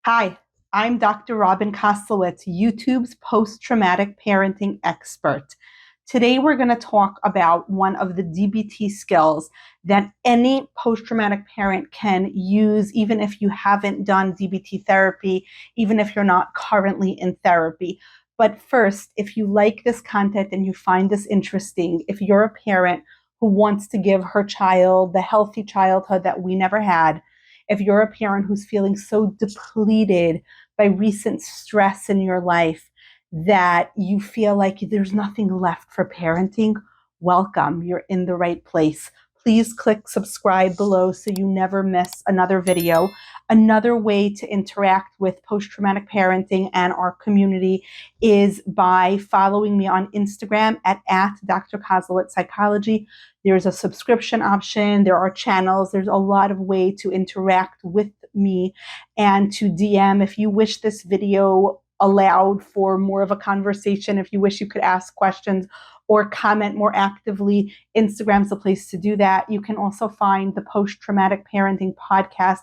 Hi, I'm Dr. Robin Koslowitz, YouTube's post-traumatic parenting expert. Today we're going to talk about one of the DBT skills that any post-traumatic parent can use even if you haven't done DBT therapy, even if you're not currently in therapy. But first, if you like this content and you find this interesting, if you're a parent who wants to give her child the healthy childhood that we never had, if you're a parent who's feeling so depleted by recent stress in your life that you feel like there's nothing left for parenting, welcome. You're in the right place. Please click subscribe below so you never miss another video. Another way to interact with post-traumatic parenting and our community is by following me on Instagram at Dr. Koslowitz Psychology. There's a subscription option. There are channels. There's a lot of way to interact with me and to DM if you wish this video allowed for more of a conversation. If you wish you could ask questions or comment more actively, Instagram's the place to do that. You can also find the Post-Traumatic Parenting podcast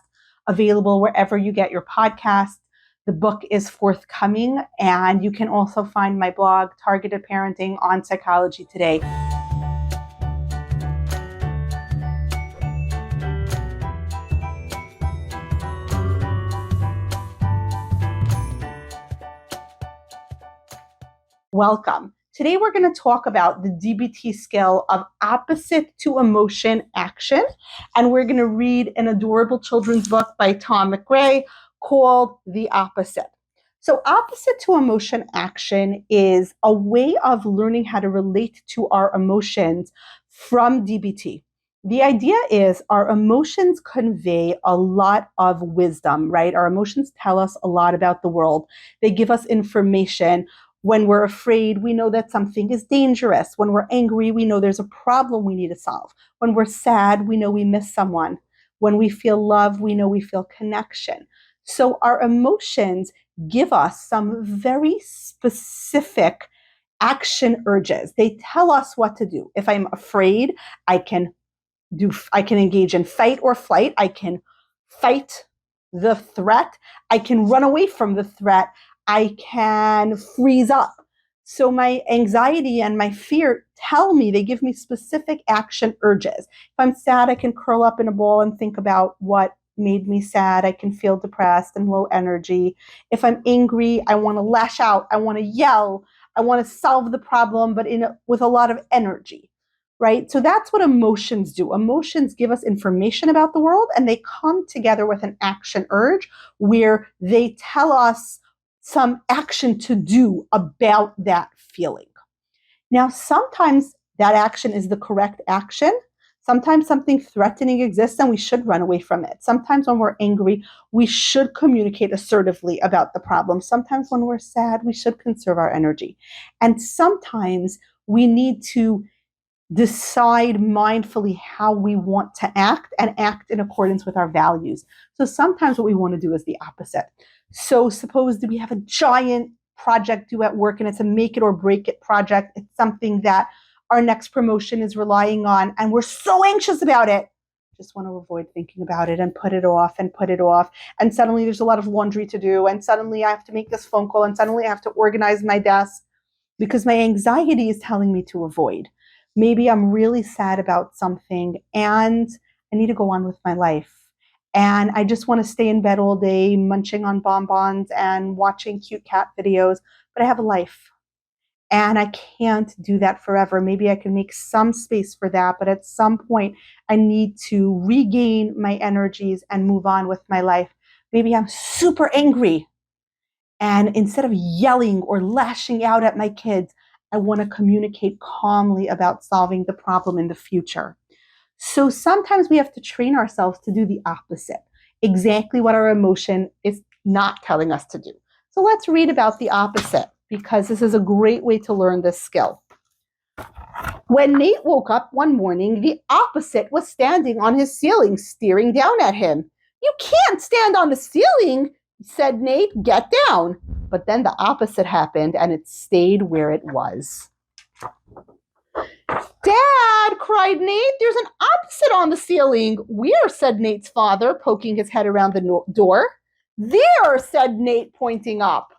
available wherever you get your podcast. The book is forthcoming, and you can also find my blog, Targeted Parenting, on Psychology Today. Welcome. Today we're going to talk about the DBT skill of opposite to emotion action, and we're going to read an adorable children's book by Tom McRae called The Opposite. So opposite to emotion action is a way of learning how to relate to our emotions from DBT. The idea is our emotions convey a lot of wisdom, right? Our emotions tell us a lot about the world. They give us information. When we're afraid, we know that something is dangerous. When we're angry, we know there's a problem we need to solve. When we're sad, we know we miss someone. When we feel love, we know we feel connection. So our emotions give us some very specific action urges. They tell us what to do. If I'm afraid, I can engage in fight or flight. I can fight the threat. I can run away from the threat. I can freeze up. So my anxiety and my fear tell me, they give me specific action urges. If I'm sad, I can curl up in a ball and think about what made me sad. I can feel depressed and low energy. If I'm angry, I want to lash out. I want to yell. I want to solve the problem, but with a lot of energy, right? So that's what emotions do. Emotions give us information about the world, and they come together with an action urge where they tell us some action to do about that feeling. Now, sometimes that action is the correct action. Sometimes something threatening exists and we should run away from it. Sometimes when we're angry, we should communicate assertively about the problem. Sometimes when we're sad, we should conserve our energy. And sometimes we need to decide mindfully how we want to act and act in accordance with our values. So sometimes what we want to do is the opposite. So suppose that we have a giant project due at work and it's a make it or break it project. It's something that our next promotion is relying on and we're so anxious about it. Just want to avoid thinking about it and put it off and put it off. And suddenly there's a lot of laundry to do. And suddenly I have to make this phone call and suddenly I have to organize my desk because my anxiety is telling me to avoid. Maybe I'm really sad about something and I need to go on with my life. And I just want to stay in bed all day, munching on bonbons and watching cute cat videos, but I have a life. And I can't do that forever. Maybe I can make some space for that, but at some point I need to regain my energies and move on with my life. Maybe I'm super angry. And instead of yelling or lashing out at my kids, I want to communicate calmly about solving the problem in the future. So sometimes we have to train ourselves to do the opposite, exactly what our emotion is not telling us to do. So let's read about the opposite because this is a great way to learn this skill. When Nate woke up one morning, the opposite was standing on his ceiling, staring down at him. "You can't stand on the ceiling," said Nate. "Get down." But then the opposite happened and it stayed where it was. "Dad," cried Nate, "there's an opposite on the ceiling." "Where?" said Nate's father, poking his head around the door. There, said Nate, pointing up.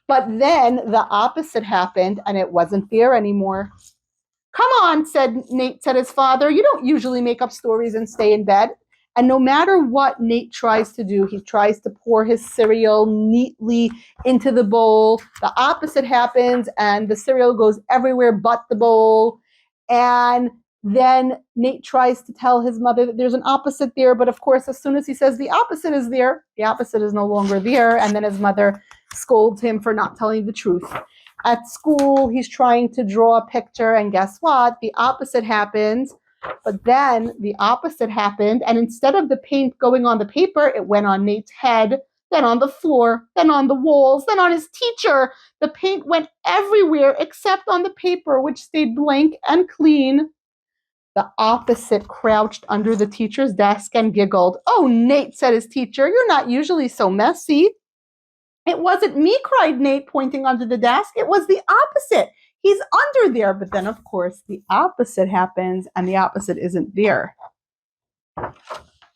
But then the opposite happened, and it wasn't there anymore. Come on, said Nate, said his father. You don't usually make up stories and stay in bed. And no matter what Nate tries to do, he tries to pour his cereal neatly into the bowl. The opposite happens, and the cereal goes everywhere but the bowl. And then Nate tries to tell his mother that there's an opposite there, but of course, as soon as he says the opposite is there, the opposite is no longer there, and then his mother scolds him for not telling the truth. At school, he's trying to draw a picture, and guess what? The opposite happens. But then the opposite happened, and instead of the paint going on the paper, it went on Nate's head, then on the floor, then on the walls, then on his teacher. The paint went everywhere except on the paper, which stayed blank and clean. The opposite crouched under the teacher's desk and giggled. Oh, Nate, said his teacher, you're not usually so messy. It wasn't me, cried Nate, pointing under the desk. It was the opposite. He's under there. But then, of course, the opposite happens, and the opposite isn't there.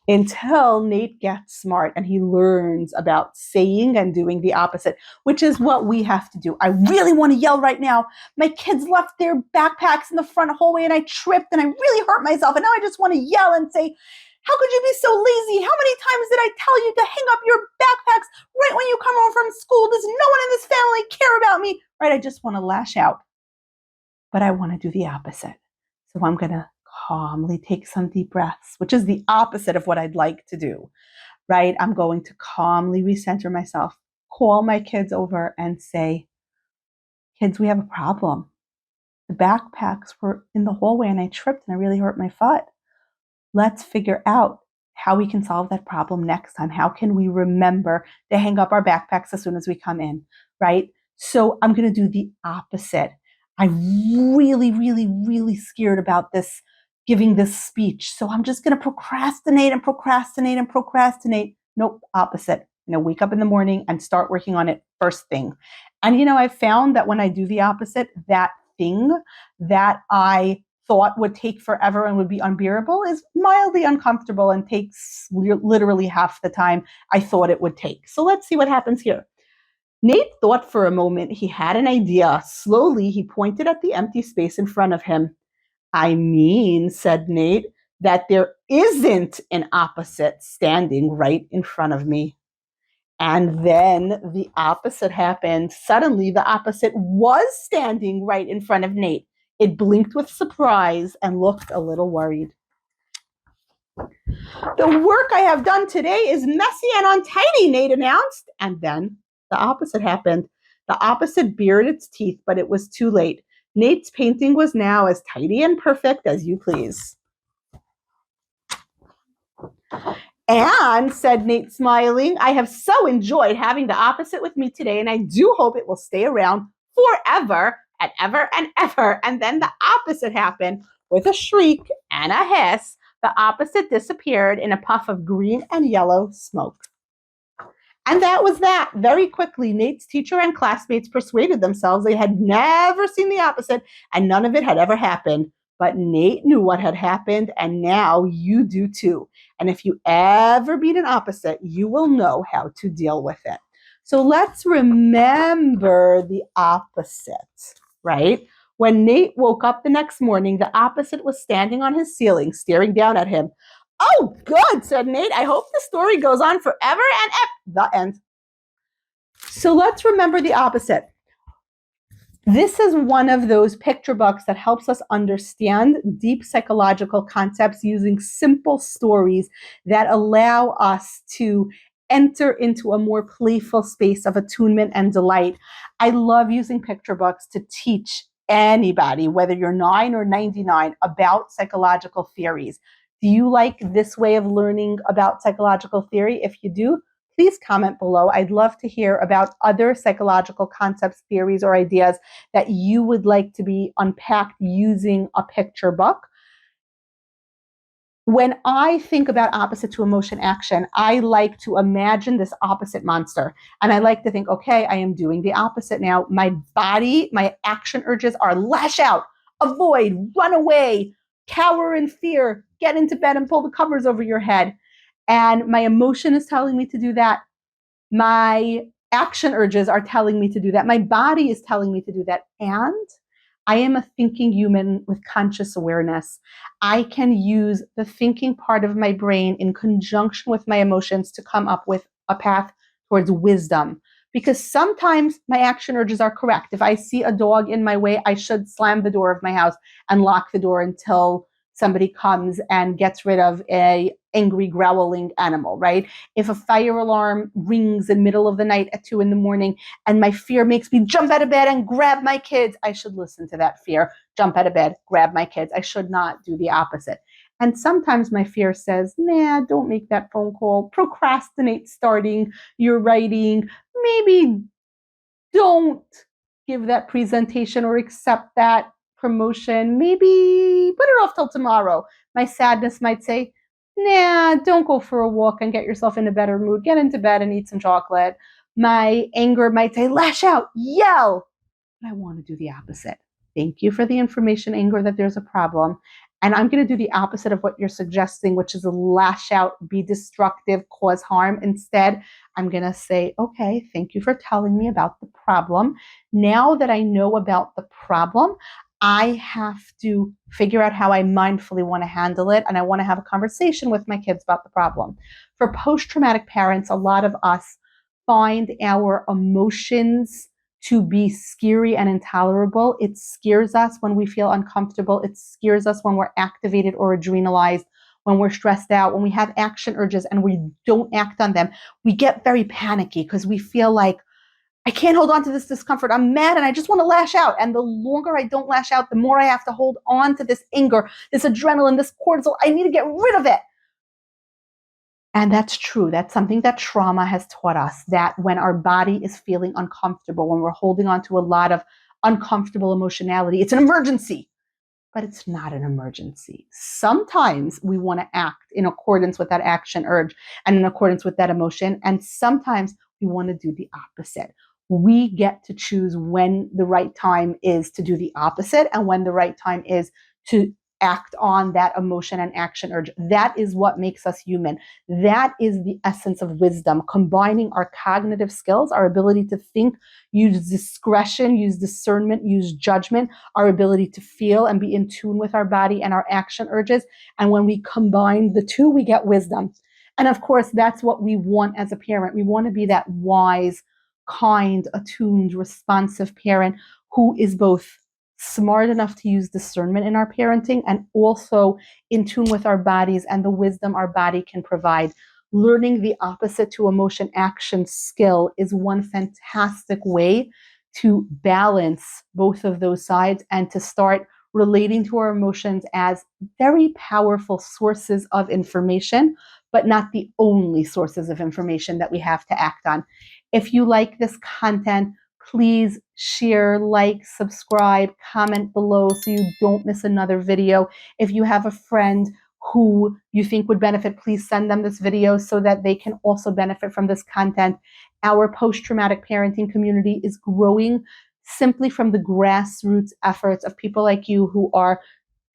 Until Nate gets smart and he learns about saying and doing the opposite, which is what we have to do. I really want to yell right now. My kids left their backpacks in the front hallway and I tripped and I really hurt myself. And now I just want to yell and say, how could you be so lazy? How many times did I tell you to hang up your backpacks right when you come home from school? Does no one in this family care about me? Right? I just want to lash out. But I want to do the opposite. So I'm going to calmly take some deep breaths, which is the opposite of what I'd like to do, right? I'm going to calmly recenter myself, call my kids over and say, kids, we have a problem. The backpacks were in the hallway and I tripped and I really hurt my foot. Let's figure out how we can solve that problem next time. How can we remember to hang up our backpacks as soon as we come in, right? So I'm going to do the opposite. I'm really, really, really scared about this, giving this speech. So I'm just going to procrastinate and procrastinate and procrastinate. Nope, opposite. Wake up in the morning and start working on it first thing. And, I found that when I do the opposite, that thing that I thought would take forever and would be unbearable is mildly uncomfortable and takes literally half the time I thought it would take. So let's see what happens here. Nate thought for a moment. He had an idea. Slowly, he pointed at the empty space in front of him. I mean, said Nate, that there isn't an opposite standing right in front of me. And then the opposite happened. Suddenly, the opposite was standing right in front of Nate. It blinked with surprise and looked a little worried. The work I have done today is messy and untidy, Nate announced. And then the opposite happened. The opposite bared its teeth, but it was too late. Nate's painting was now as tidy and perfect as you please. And, said Nate, smiling, I have so enjoyed having the opposite with me today, and I do hope it will stay around forever and ever and ever. And then the opposite happened. With a shriek and a hiss, the opposite disappeared in a puff of green and yellow smoke. And that was that. Very quickly, Nate's teacher and classmates persuaded themselves they had never seen the opposite, and none of it had ever happened. But Nate knew what had happened, and now you do too. And if you ever meet an opposite, you will know how to deal with it. So let's remember the opposite, right? When Nate woke up the next morning, the opposite was standing on his ceiling, staring down at him. Oh, good, said Nate. I hope the story goes on forever and ever. The end. So let's remember the opposite. This is one of those picture books that helps us understand deep psychological concepts using simple stories that allow us to enter into a more playful space of attunement and delight. I love using picture books to teach anybody, whether you're 9 or 99, about psychological theories. Do you like this way of learning about psychological theory? If you do, please comment below. I'd love to hear about other psychological concepts, theories, or ideas that you would like to be unpacked using a picture book. When I think about opposite to emotion action, I like to imagine this opposite monster. And I like to think, okay, I am doing the opposite now. My body, my action urges are lash out, avoid, run away, cower in fear, get into bed and pull the covers over your head. and my emotion is telling me to do that. My action urges are telling me to do that. My body is telling me to do that. And I am a thinking human with conscious awareness. I can use the thinking part of my brain in conjunction with my emotions to come up with a path towards wisdom. Because sometimes my action urges are correct. If I see a dog in my way, I should slam the door of my house and lock the door until somebody comes and gets rid of a angry growling animal, right? If a fire alarm rings in the middle of the night at 2 a.m. and my fear makes me jump out of bed and grab my kids, I should listen to that fear, jump out of bed, grab my kids. I should not do the opposite. And sometimes my fear says, nah, don't make that phone call, procrastinate starting your writing, maybe don't give that presentation or accept that promotion, maybe put it off till tomorrow. My sadness might say, nah, don't go for a walk and get yourself in a better mood. Get into bed and eat some chocolate. My anger might say, lash out, yell. But I want to do the opposite. Thank you for the information, anger, that there's a problem. And I'm going to do the opposite of what you're suggesting, which is lash out, be destructive, cause harm. Instead, I'm going to say, okay, thank you for telling me about the problem. Now that I know about the problem, I have to figure out how I mindfully want to handle it. And I want to have a conversation with my kids about the problem. For post-traumatic parents, a lot of us find our emotions to be scary and intolerable. It scares us when we feel uncomfortable. It scares us when we're activated or adrenalized, when we're stressed out, when we have action urges and we don't act on them. We get very panicky because we feel like, I can't hold on to this discomfort. I'm mad and I just want to lash out. And the longer I don't lash out, the more I have to hold on to this anger, this adrenaline, this cortisol. I need to get rid of it. And that's true. That's something that trauma has taught us, that when our body is feeling uncomfortable, when we're holding on to a lot of uncomfortable emotionality, it's an emergency. But it's not an emergency. Sometimes we want to act in accordance with that action urge and in accordance with that emotion. And sometimes we want to do the opposite. We get to choose when the right time is to do the opposite and when the right time is to act on that emotion and action urge. That is what makes us human. That is the essence of wisdom, combining our cognitive skills, our ability to think, use discretion, use discernment, use judgment, our ability to feel and be in tune with our body and our action urges. And when we combine the two, we get wisdom. And of course, that's what we want as a parent. We want to be that wise, kind, attuned, responsive parent who is both smart enough to use discernment in our parenting and also in tune with our bodies and the wisdom our body can provide. Learning the opposite to emotion action skill is one fantastic way to balance both of those sides and to start relating to our emotions as very powerful sources of information, but not the only sources of information that we have to act on. If you like this content, please share, like, subscribe, comment below so you don't miss another video. If you have a friend who you think would benefit, please send them this video so that they can also benefit from this content. Our post-traumatic parenting community is growing simply from the grassroots efforts of people like you who are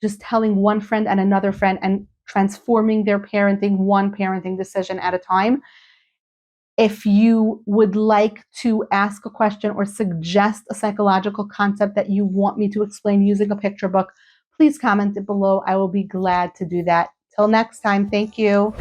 just telling one friend and another friend and transforming their parenting, one parenting decision at a time. If you would like to ask a question or suggest a psychological concept that you want me to explain using a picture book, please comment it below. I will be glad to do that. Till next time, thank you.